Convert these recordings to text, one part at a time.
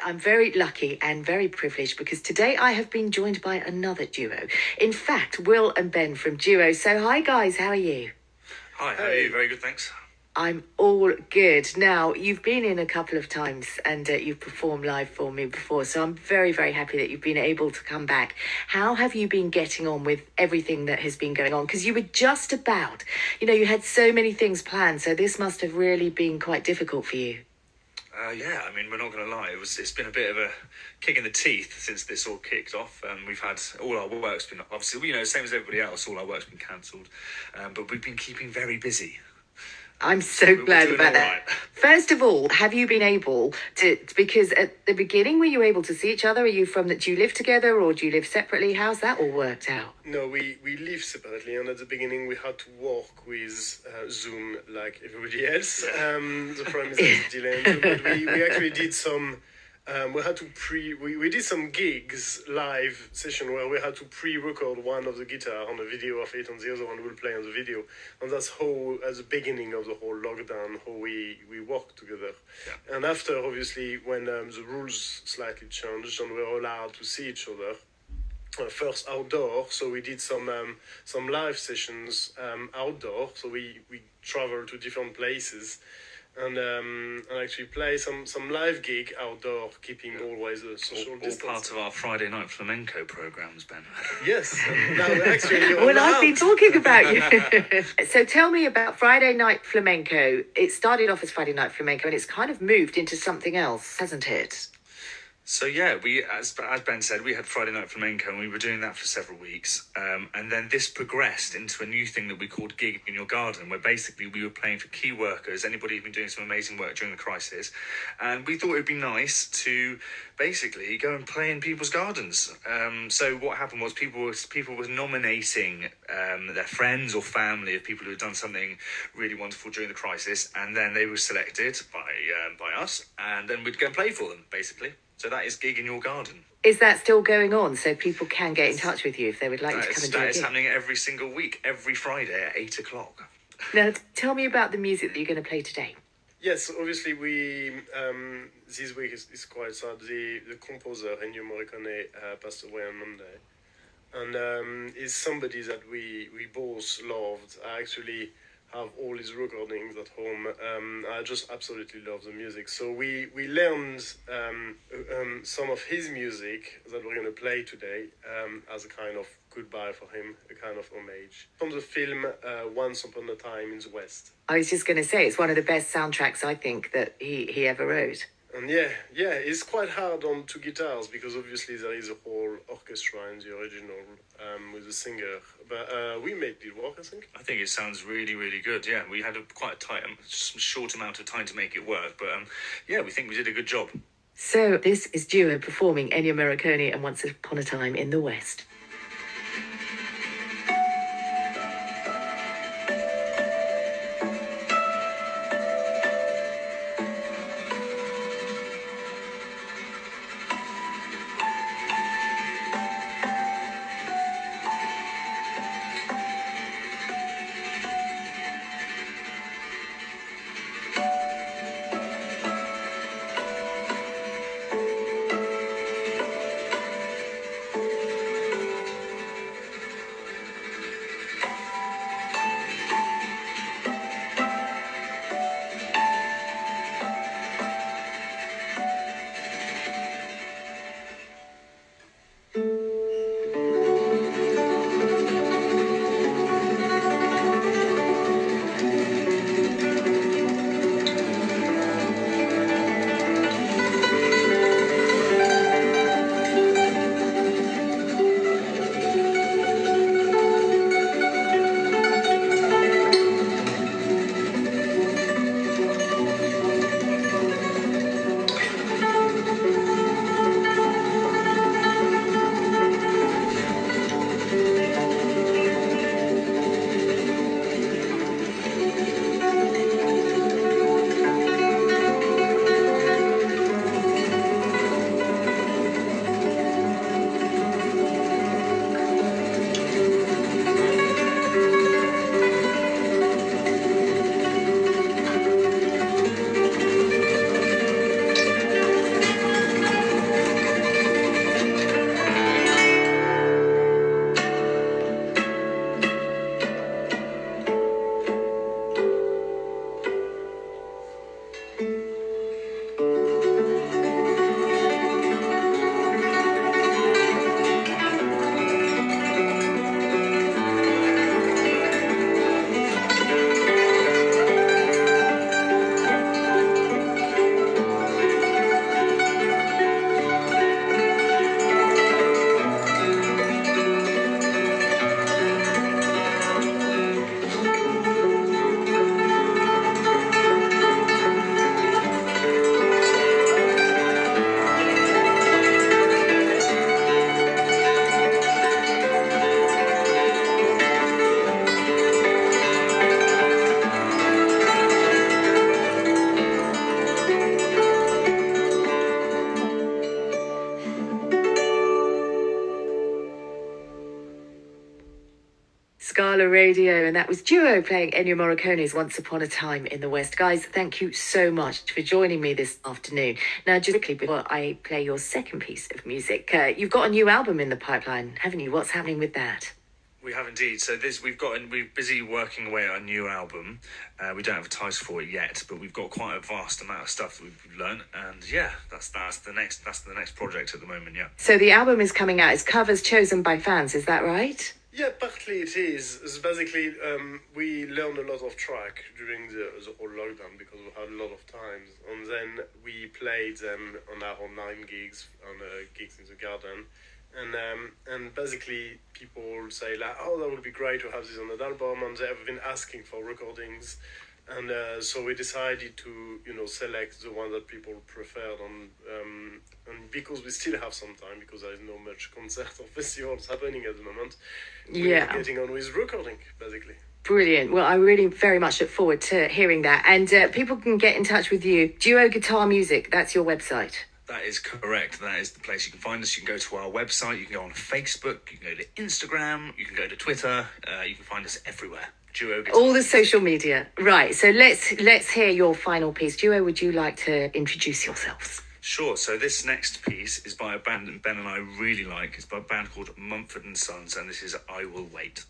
I'm very lucky and very privileged because today I have been joined by another duo. In fact, Will and Ben from Duo. So hi guys, how are you? Hi, how are you? Very good, thanks. I'm all good. Now, you've been in a couple of times and you've performed live for me before, so I'm very, very happy that you've been able to come back. How have you been getting on with everything that has been going on? Because you were just about, you had so many things planned, so this must have really been quite difficult for you. Yeah, I mean, we're not going to lie. It's been a bit of a kick in the teeth since this all kicked off. We've had all our work's been, obviously, same as everybody else, all our work's been cancelled. But we've been keeping very busy. I'm so glad about that. Right. First of all, have you been able to, because at the beginning, were you able to see each other? Are you do you live together or do you live separately? How's that all worked out? No, we live separately, and at the beginning we had to work with Zoom like everybody else. The problem is there's a delay, but we actually did some. We had to we did some gigs, live session where we had to pre-record one of the guitar on a video of it, and the other one will play on the video. And that's how, at the beginning of the whole lockdown, how we worked together. Yeah. And after, obviously, when the rules slightly changed and we were allowed to see each other, first outdoor, so we did some live sessions outdoor. So we traveled to different places. And actually play some live gig outdoor, keeping always a social distance. All part of our Friday night flamenco programs, Ben. Yes. Actually, well, I've been talking about you. So tell me about Friday night flamenco. It started off as Friday night flamenco, and it's kind of moved into something else, hasn't it? So yeah, we, as Ben said, we had Friday Night Flamenco and we were doing that for several weeks. And then this progressed into a new thing that we called Gig in Your Garden, where basically we were playing for key workers, anybody who'd been doing some amazing work during the crisis. And we thought it'd be nice to basically go and play in people's gardens. So what happened was people were nominating their friends or family of people who had done something really wonderful during the crisis, and then they were selected by us, and then we'd go and play for them, basically. So that is Gig in Your Garden. Is that still going on, so people can get in touch with you if they would like to come and do it? That is happening every single week, every Friday at 8 o'clock. Now, tell me about the music that you're going to play today. Yes, obviously we, this week is quite sad. The composer, Ennio Morricone, passed away on Monday. And is somebody that we both loved. I actually have all his recordings at home. I just absolutely love the music. So we learned some of his music that we're going to play today as a kind of goodbye for him, a kind of homage. From the film Once Upon a Time in the West. I was just going to say, it's one of the best soundtracks, I think, that he ever wrote. And yeah, it's quite hard on two guitars because obviously there is a whole orchestra in the original with the singer. But we made it work, I think. I think it sounds really, really good. Yeah, we had quite a tight, short amount of time to make it work. But yeah, we think we did a good job. So this is Duo performing Ennio Morricone and Once Upon a Time in the West. Scala Radio, and that was Duo playing Ennio Morricone's Once Upon a Time in the West. Guys, thank you so much for joining me this afternoon. Now, just quickly before I play your second piece of music, you've got a new album in the pipeline, haven't you? What's happening with that? We have indeed. So we're busy working away at our new album. We don't have a title for it yet, but we've got quite a vast amount of stuff that we've learned, and yeah, that's the next project at the moment. Yeah. So the album is coming out. It's covers chosen by fans. Is that right? Yeah, partly it is. It's basically, we learned a lot of track during the whole lockdown because we had a lot of times, and then we played them on our online gigs, on gigs in the garden. And basically people say like, oh, that would be great to have this on an album, and they have been asking for recordings, and so we decided to select the one that people preferred, and because we still have some time, because there is no much concert or festivals happening at the moment, we're getting on with recording basically. Brilliant. Well, I really very much look forward to hearing that. And people can get in touch with you. Duo Guitar Music, that's your website. That is correct. That is the place you can find us. You can go to our website. You can go on Facebook. You can go to Instagram. You can go to Twitter. You can find us everywhere. Duo Guitar. All the social media. Right. So let's hear your final piece. Duo, would you like to introduce yourselves? Sure. So this next piece is by a band that Ben and I really like. It's by a band called Mumford and Sons, and this is I Will Wait.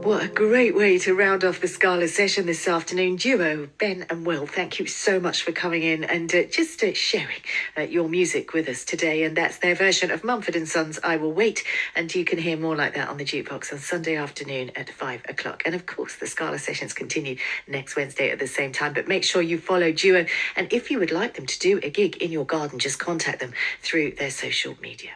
What a great way to round off the Scala session this afternoon. Duo, Ben and Will, thank you so much for coming in and just sharing your music with us today. And that's their version of Mumford & Sons' I Will Wait. And you can hear more like that on the Jukebox on Sunday afternoon at 5 o'clock. And of course, the Scala sessions continue next Wednesday at the same time. But make sure you follow Duo. And if you would like them to do a gig in your garden, just contact them through their social media.